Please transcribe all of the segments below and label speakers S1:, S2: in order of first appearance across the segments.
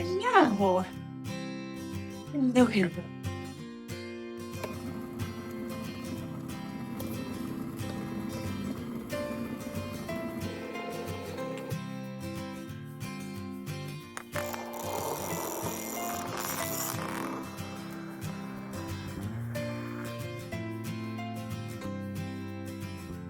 S1: Hello. Hello, hello.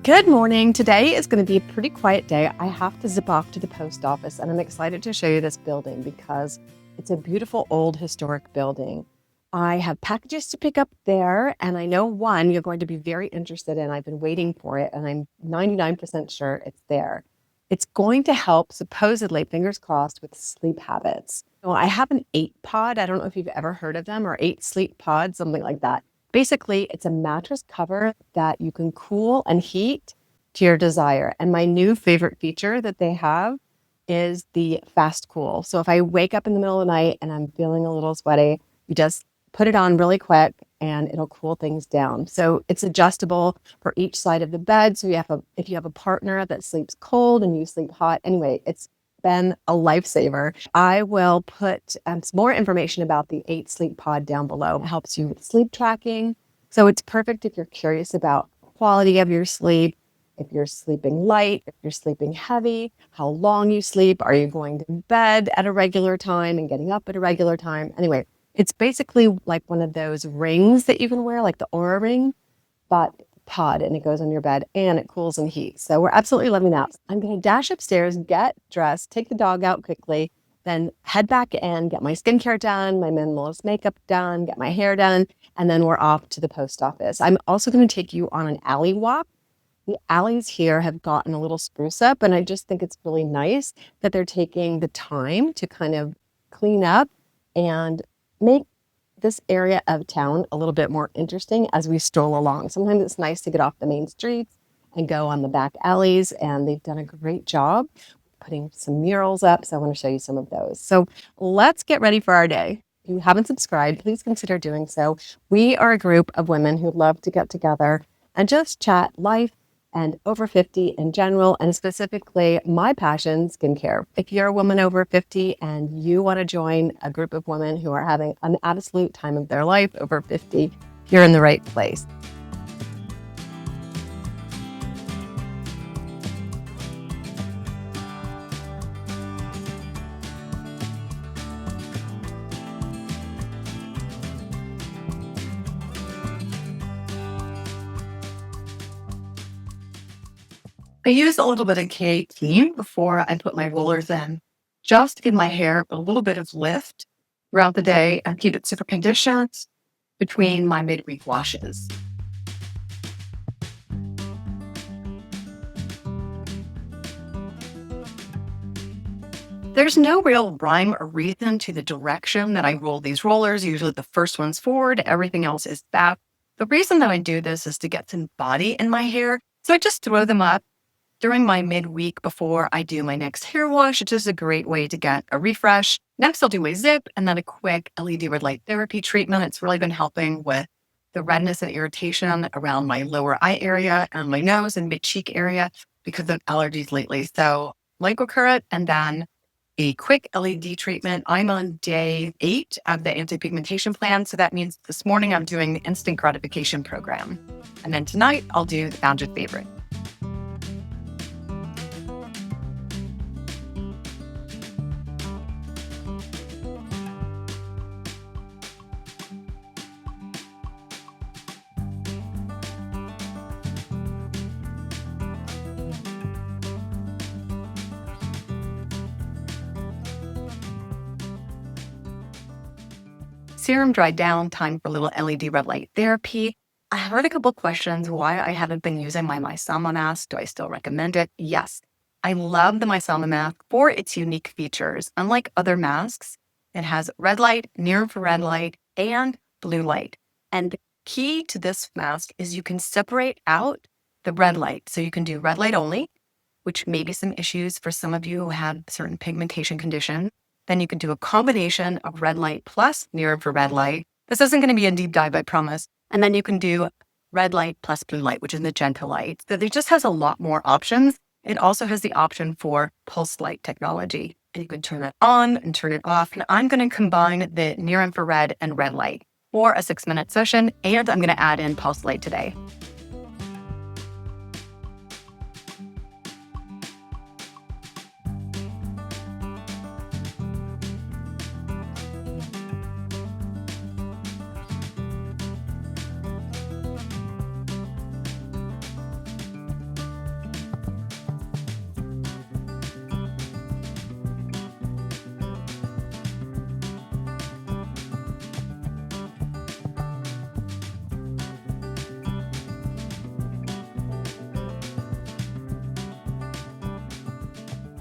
S1: Good morning. Today is going to be a pretty quiet day. I have to zip off to the post office, and I'm excited to show you this building because it's a beautiful old historic building. I have packages to pick up there, and I know one you're going to be very interested in. I've been waiting for it, and I'm 99% sure it's there. It's going to help, supposedly, fingers crossed, with sleep habits. So I have an 8 pod. I don't know if you've ever heard of them, or 8 sleep pods, something like that. Basically, it's a mattress cover that you can cool and heat to your desire. And my new favorite feature that they have is the fast cool. So if I wake up in the middle of the night and I'm feeling a little sweaty, you just put it on really quick and it'll cool things down. So it's adjustable for each side of the bed. So if you have a partner that sleeps cold and you sleep hot, anyway, it's been a lifesaver. I will put some more information about the 8 sleep pod down below. It helps you with sleep tracking. So it's perfect if you're curious about quality of your sleep, if you're sleeping light, if you're sleeping heavy, how long you sleep, are you going to bed at a regular time and getting up at a regular time? Anyway, it's basically like one of those rings that you can wear, like the Aura ring, but pod, and it goes on your bed and it cools and heats. So we're absolutely loving that. I'm going to dash upstairs, get dressed, take the dog out quickly, then head back in, get my skincare done, my minimalist makeup done, get my hair done, and then we're off to the post office. I'm also going to take you on an alley walk. The alleys here have gotten a little spruce up, and I just think it's really nice that they're taking the time to kind of clean up and make this area of town a little bit more interesting as we stroll along. Sometimes it's nice to get off the main streets and go on the back alleys, and they've done a great job putting some murals up. So I want to show you some of those. So let's get ready for our day. If you haven't subscribed, please consider doing so. We are a group of women who love to get together and just chat life and over 50 in general, and specifically my passion, skincare. If you're a woman over 50 and you want to join a group of women who are having an absolute time of their life over 50, you're in the right place. I use a little bit of K18 before I put my rollers in, just to give my hair a little bit of lift throughout the day and keep it super conditioned between my midweek washes. There's no real rhyme or reason to the direction that I roll these rollers. Usually the first one's forward, everything else is back. The reason that I do this is to get some body in my hair. So I just throw them up during my midweek before I do my next hair wash, which is a great way to get a refresh. Next, I'll do a zip and then a quick LED red light therapy treatment. It's really been helping with the redness and irritation around my lower eye area and my nose and mid-cheek area because of allergies lately. So microcurrent and then a quick LED treatment. I'm on day 8 of the anti-pigmentation plan. So that means this morning I'm doing the instant gratification program. And then tonight I'll do the Bounded favorite. Serum dried down, time for a little LED red light therapy. I heard a couple questions why I haven't been using my MAYSAMA mask. Do I still recommend it? Yes. I love the MAYSAMA mask for its unique features. Unlike other masks, it has red light, near infrared light, and blue light. And the key to this mask is you can separate out the red light. So you can do red light only, which may be some issues for some of you who have certain pigmentation conditions. Then you can do a combination of red light plus near infrared light. This isn't going to be a deep dive, I promise. And then you can do red light plus blue light, which is magenta light. So it just has a lot more options. It also has the option for pulse light technology. And you can turn it on and turn it off. And I'm going to combine the near infrared and red light for a 6-minute session. And I'm going to add in pulse light today.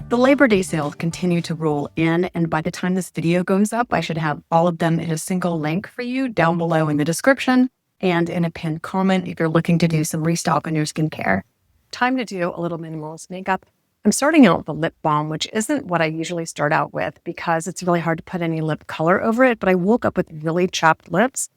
S1: The Labor Day sales continue to roll in, and by the time this video goes up, I should have all of them in a single link for you down below in the description and in a pinned comment if you're looking to do some restock on your skincare. Time to do a little minimalist makeup. I'm starting out with a lip balm, which isn't what I usually start out with because it's really hard to put any lip color over it, but I woke up with really chapped lips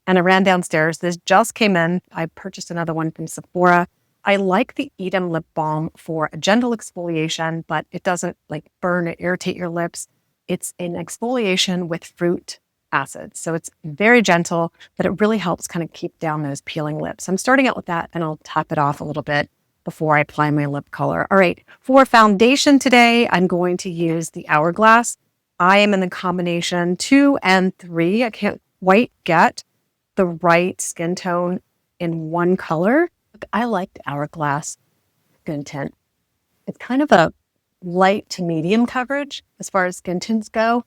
S1: and I ran downstairs. This just came in. I purchased another one from Sephora. I like the EADEM lip balm for a gentle exfoliation, but it doesn't like burn or irritate your lips. It's an exfoliation with fruit acids. So it's very gentle, but it really helps kind of keep down those peeling lips. I'm starting out with that and I'll top it off a little bit before I apply my lip color. All right, for foundation today, I'm going to use the Hourglass. I am in the combination 2 and 3. I can't quite get the right skin tone in one color. I like the Hourglass skin tint. It's kind of a light to medium coverage as far as skin tints go.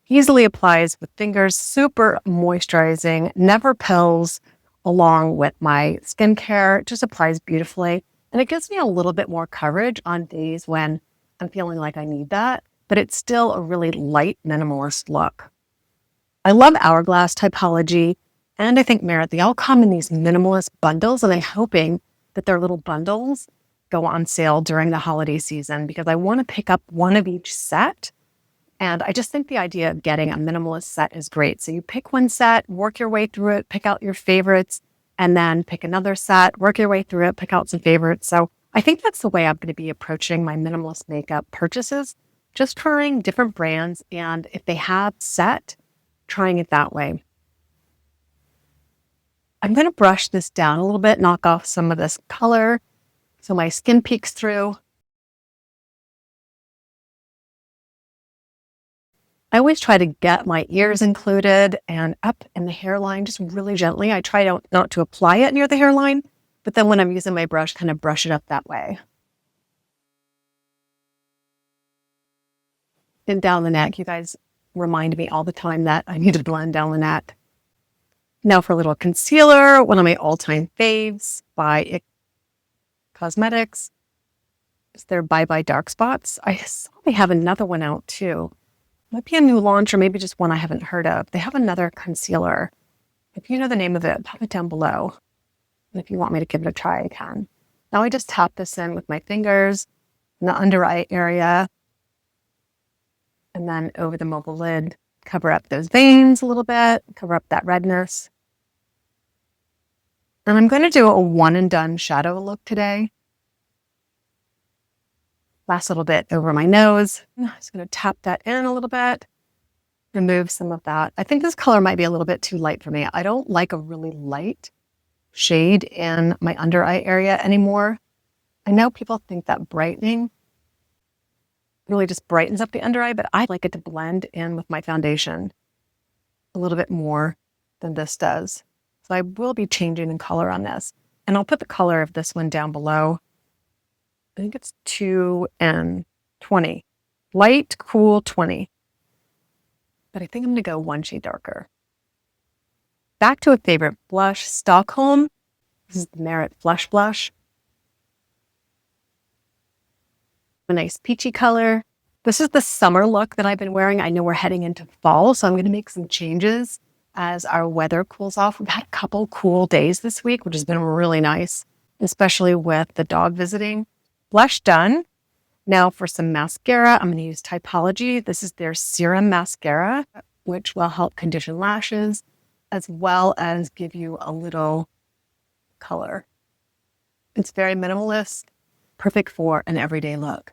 S1: Easily applies with fingers, super moisturizing, never pills along with my skincare. It just applies beautifully. And it gives me a little bit more coverage on days when I'm feeling like I need that, but it's still a really light minimalist look. I love Hourglass typology. And I think Merit, they all come in these minimalist bundles, and I'm hoping that their little bundles go on sale during the holiday season because I want to pick up one of each set. And I just think the idea of getting a minimalist set is great. So you pick one set, work your way through it, pick out your favorites, and then pick another set, work your way through it, pick out some favorites. So I think that's the way I'm going to be approaching my minimalist makeup purchases, just trying different brands. And if they have set, trying it that way. I'm going to brush this down a little bit, knock off some of this color so my skin peeks through. I always try to get my ears included and up in the hairline just really gently. I try not to apply it near the hairline, but then when I'm using my brush, kind of brush it up that way. And down the neck, you guys remind me all the time that I need to blend down the neck. Now for a little concealer, one of my all-time faves by IT Cosmetics. It's their Bye Bye Dark Spots. I saw they have another one out too. Might be a new launch or maybe just one I haven't heard of. They have another concealer. If you know the name of it, pop it down below. And if you want me to give it a try, I can. Now I just tap this in with my fingers in the under eye area. And then over the mobile lid, cover up those veins a little bit, cover up that redness. And I'm going to do a one and done shadow look today. Last little bit over my nose. I'm just going to tap that in a little bit, remove some of that. I think this color might be a little bit too light for me. I don't like a really light shade in my under eye area anymore. I know people think that brightening really just brightens up the under eye, but I like it to blend in with my foundation a little bit more than this does. So I will be changing the color on this. And I'll put the color of this one down below. I think it's 2 and 20. Light, cool, 20. But I think I'm going to go one shade darker. Back to a favorite blush, Stockholm. This is the Merit Flush Blush. A nice peachy color. This is the summer look that I've been wearing. I know we're heading into fall, so I'm going to make some changes as our weather cools off. We've had a couple cool days this week, which has been really nice, especially with the dog visiting. Blush done. Now for some mascara, I'm going to use Typology. This is their Serum mascara, which will help condition lashes, as well as give you a little color. It's very minimalist, perfect for an everyday look.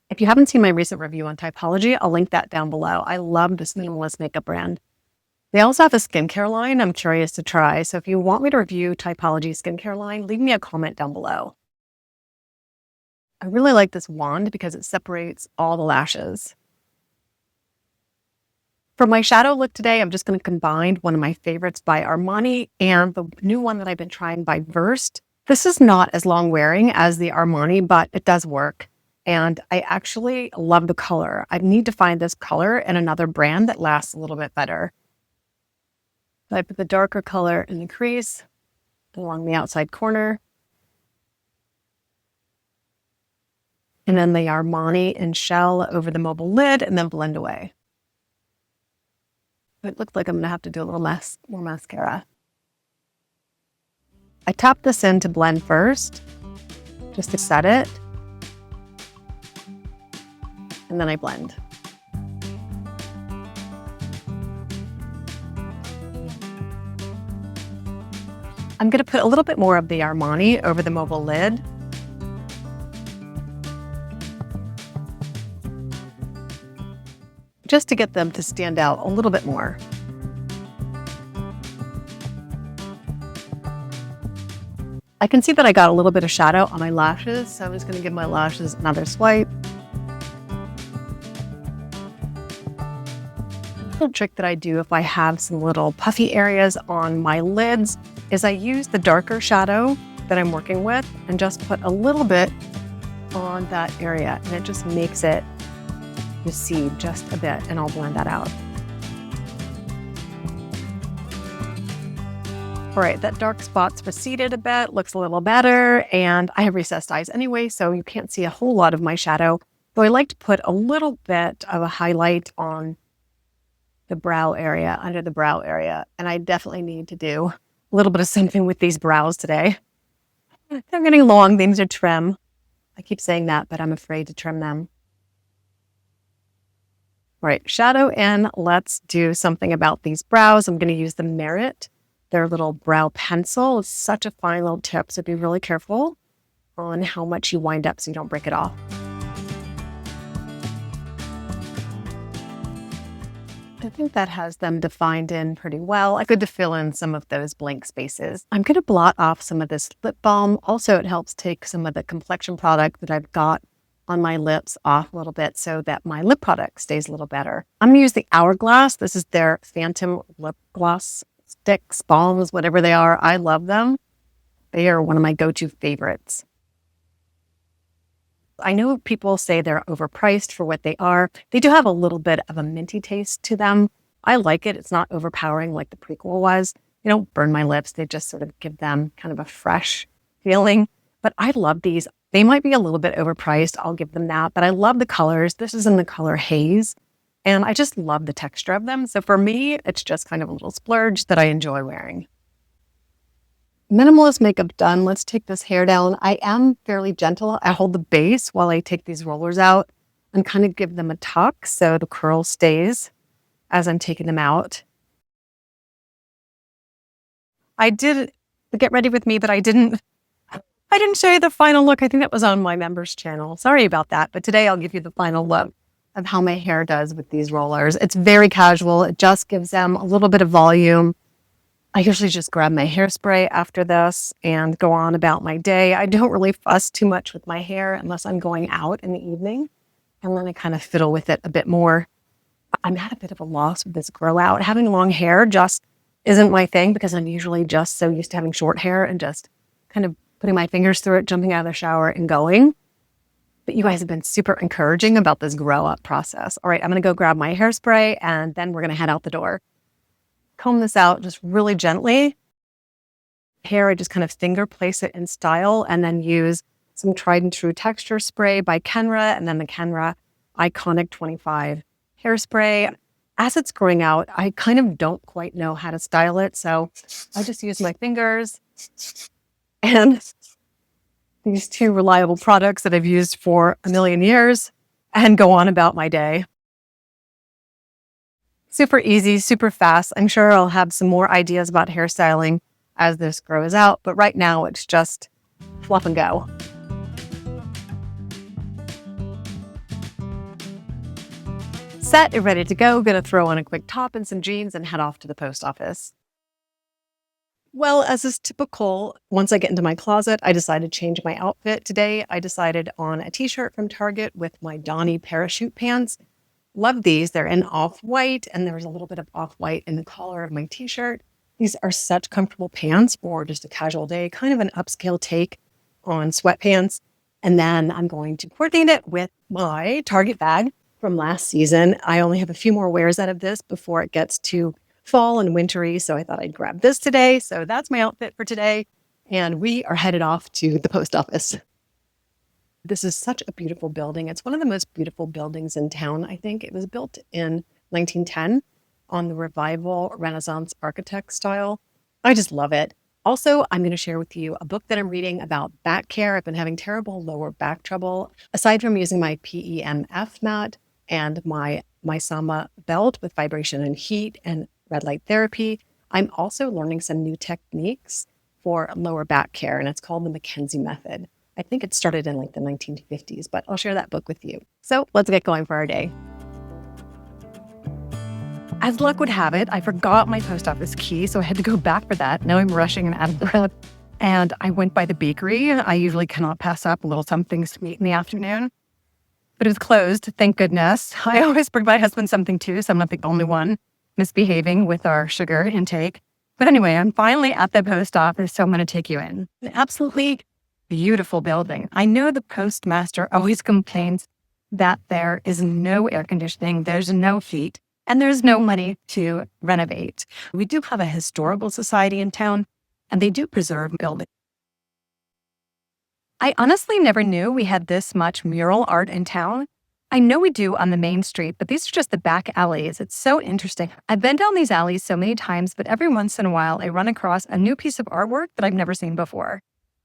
S1: If you haven't seen my recent review on Typology, I'll link that down below. I love this minimalist makeup brand. They also have a skincare line I'm curious to try. So if you want me to review Typology skincare line, leave me a comment down below. I really like this wand because it separates all the lashes. For my shadow look today, I'm just going to combine one of my favorites by Armani and the new one that I've been trying by Versed. This is not as long wearing as the Armani, but it does work. And I actually love the color. I need to find this color in another brand that lasts a little bit better. So I put the darker color in the crease along the outside corner. And then the Armani in shell over the mobile lid and then blend away. It looks like I'm gonna have to do a little more mascara. I tap this in to blend first, just to set it. And then I blend. I'm gonna put a little bit more of the Armani over the mobile lid. Just to get them to stand out a little bit more. I can see that I got a little bit of shadow on my lashes, so I'm just going to give my lashes another swipe. A little trick that I do if I have some little puffy areas on my lids is I use the darker shadow that I'm working with and just put a little bit on that area, and it just makes it recede just a bit, and I'll blend that out. All right, that dark spot's receded a bit, looks a little better, and I have recessed eyes anyway, so you can't see a whole lot of my shadow. So I like to put a little bit of a highlight on the brow area, under the brow area, and I definitely need to do a little bit of something with these brows today. They're getting long, they need to trim. I keep saying that, but I'm afraid to trim them. All right, shadow in. Let's do something about these brows. I'm going to use the Merit, their little brow pencil. It's such a fine little tip, so be really careful on how much you wind up so you don't break it off. I think that has them defined in pretty well. I could fill in some of those blank spaces. I'm going to blot off some of this lip balm. Also, it helps take some of the complexion product that I've got on my lips off a little bit so that my lip product stays a little better. I'm gonna use the Hourglass. This is their Phantom lip gloss sticks, balms, whatever they are. I love them. They are one of my go-to favorites. I know people say they're overpriced for what they are. They do have a little bit of a minty taste to them. I like it. It's not overpowering like the prequel was. They don't burn my lips. They just sort of give them kind of a fresh feeling. But I love these. They might be a little bit overpriced, I'll give them that, but I love the colors. This is in the color Haze, and I just love the texture of them. So for me, it's just kind of a little splurge that I enjoy wearing. Minimalist makeup done. Let's take this hair down. I am fairly gentle. I hold the base while I take these rollers out and kind of give them a tuck so the curl stays as I'm taking them out. I did the Get Ready With Me, but I didn't show you the final look. I think that was on my members channel. Sorry about that. But today I'll give you the final look of how my hair does with these rollers. It's very casual. It just gives them a little bit of volume. I usually just grab my hairspray after this and go on about my day. I don't really fuss too much with my hair unless I'm going out in the evening. And then I kind of fiddle with it a bit more. I'm at a bit of a loss with this grow out. Having long hair just isn't my thing because I'm usually just so used to having short hair and just kind of putting my fingers through it, jumping out of the shower and going. But you guys have been super encouraging about this grow up process. All right, I'm gonna go grab my hairspray and then we're gonna head out the door. Comb this out just really gently. Hair, I just kind of finger place it in style and then use some tried and true texture spray by Kenra and then the Kenra Iconic 25 hairspray. As it's growing out, I kind of don't quite know how to style it. So I just use my fingers and these two reliable products that I've used for a million years and go on about my day. Super easy, super fast. I'm sure I'll have some more ideas about hairstyling as this grows out, but right now it's just fluff and go. set and ready to go. Gonna throw on a quick top and some jeans and head off to the post office. Well, as is typical, once I get into my closet, I decided to change my outfit. Today, I decided on a t-shirt from Target with my Donnie parachute pants. Love these. They're in off-white, and there's a little bit of off-white in the collar of my t-shirt. These are such comfortable pants for just a casual day, kind of an upscale take on sweatpants. And then I'm going to coordinate it with my Target bag from last season. I only have a few more wears out of this before it gets to fall and wintry, so I thought I'd grab this today. So that's my outfit for today, and we are headed off to the post office. This is such a beautiful building. It's one of the most beautiful buildings in town, I think. It was built in 1910 on the Revival Renaissance architect style. I just love it. Also, I'm going to share with you a book that I'm reading about back care. I've been having terrible lower back trouble. Aside from using my PEMF mat and my MAYSAMA belt with vibration and heat and red light therapy, I'm also learning some new techniques for lower back care, and it's called the McKenzie method. I think it started in like the 1950s, but I'll share that book with you. So let's get going for our day. As luck would have it, I forgot my post office key, so I had to go back for that. Now I'm rushing and out of breath. And I went by the bakery. I usually cannot pass up a little something sweet in the afternoon, but it was closed, thank goodness. I always bring my husband something too, so I'm not the only one misbehaving with our sugar intake. But anyway, I'm finally at the post office, so I'm going to take you in. An absolutely beautiful building. I know the postmaster always complains that there is no air conditioning, there's no heat, and there's no money to renovate. We do have a historical society in town, and they do preserve buildings. I honestly never knew we had this much mural art in town. I know we do on the main street, but these are just the back alleys. It's so interesting. I've been down these alleys so many times, but every once in a while I run across a new piece of artwork that I've never seen before.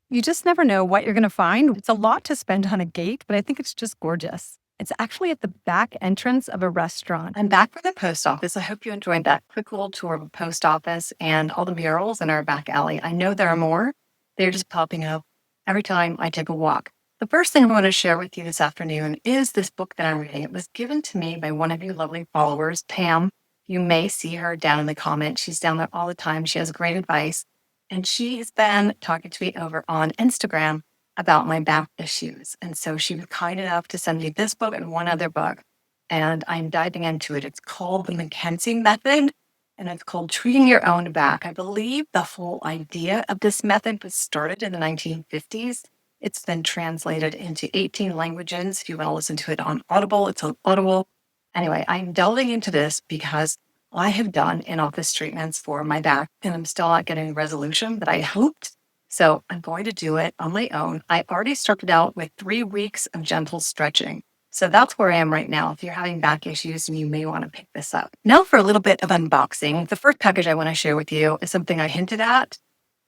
S1: You just never know what you're going to find. It's a lot to spend on a gate, but I think it's just gorgeous. It's actually at the back entrance of a restaurant. I'm back from the post office. I hope you enjoyed that quick little tour of the post office and all the murals in our back alley. I know there are more. They're just popping up every time I take a walk. The first thing I want to share with you this afternoon is this book that I'm reading. It was given to me by one of you lovely followers, Pam. You may see her down in the comments. She's down there all the time. She has great advice. And she has been talking to me over on Instagram about my back issues. And so she was kind enough to send me this book and one other book. And I'm diving into it. It's called the McKenzie method, and it's called treating your own back. I believe the whole idea of this method was started in the 1950s. It's been translated into 18 languages. If you want to listen to it on Audible, it's on Audible. Anyway, I'm delving into this because I have done in-office treatments for my back, and I'm still not getting the resolution that I hoped. So I'm going to do it on my own. I already started out with 3 weeks of gentle stretching. So that's where I am right now. If you're having back issues, you may want to pick this up. Now for a little bit of unboxing. The first package I want to share with you is something I hinted at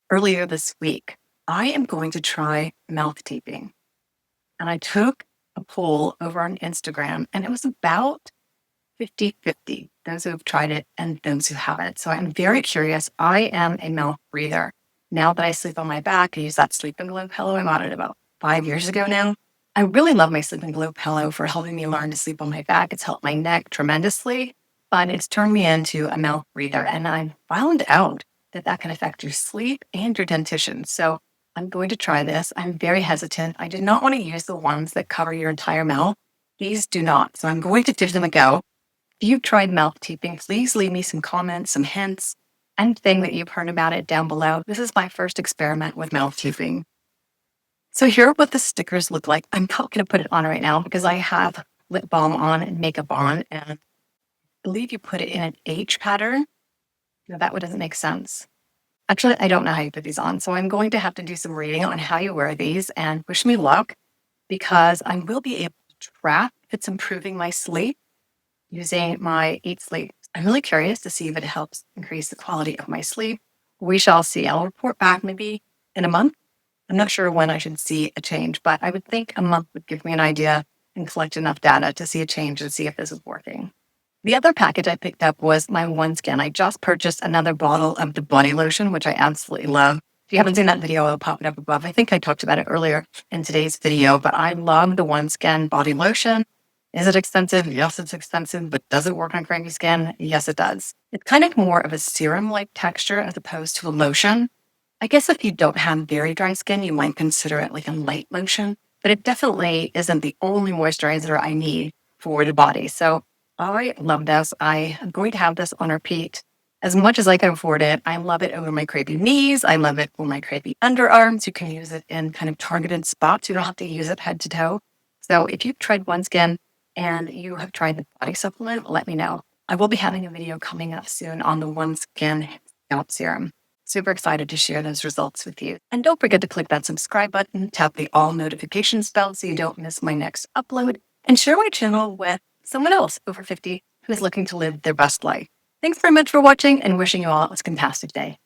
S1: earlier this week. I am going to try mouth taping. And I took a poll over on Instagram, and it was about 50-50, those who have tried it and those who haven't. So I'm very curious. I am a mouth breather. Now that I sleep on my back, I use that Sleeping Glow pillow. I bought it about 5 years ago now. I really love my Sleeping Glow pillow for helping me learn to sleep on my back. It's helped my neck tremendously, but it's turned me into a mouth breather. And I found out that that can affect your sleep and your dentition. So I'm going to try this. I'm very hesitant. I did not want to use the ones that cover your entire mouth. These do not. So I'm going to give them a go. If you've tried mouth taping, please leave me some comments, some hints, anything that you've heard about it down below. This is my first experiment with mouth taping. So here are what the stickers look like. I'm not going to put it on right now because I have lip balm on and makeup on, and I believe you put it in an H pattern. No, that one doesn't make sense. Actually, I don't know how you put these on, so I'm going to have to do some reading on how you wear these, and wish me luck because I will be able to track if it's improving my sleep using my Eat Sleep. I'm really curious to see if it helps increase the quality of my sleep. We shall see. I'll report back maybe in a month. I'm not sure when I should see a change, but I would think a month would give me an idea and collect enough data to see a change and see if this is working. The other package I picked up was my ONESKIN. I just purchased another bottle of the body lotion, which I absolutely love. If you haven't seen that video, I'll pop it up above. I think I talked about it earlier in today's video, but I love the ONESKIN body lotion.
S2: Is it expensive? Yes, it's expensive, but does it work on cranky skin? Yes, it does. It's kind of more of a serum-like texture as opposed to a lotion. I guess if you don't have very dry skin, you might consider it like a light lotion, but it definitely isn't the only moisturizer I need for the body. So I love this. I am going to have this on repeat as much as I can afford it. I love it over my crepey knees. I love it for my crepey underarms. You can use it in kind of targeted spots. You don't have to use it head to toe. So if you've tried ONESKIN and you have tried the body supplement, let me know. I will be having a video coming up soon on the ONESKIN Scalp Serum. Super excited to share those results with you. And don't forget to click that subscribe button, tap the all notifications bell so you don't miss my next upload, and share my channel with someone else over 50 who is looking to live their best life. Thanks very much for watching and wishing you all a fantastic day.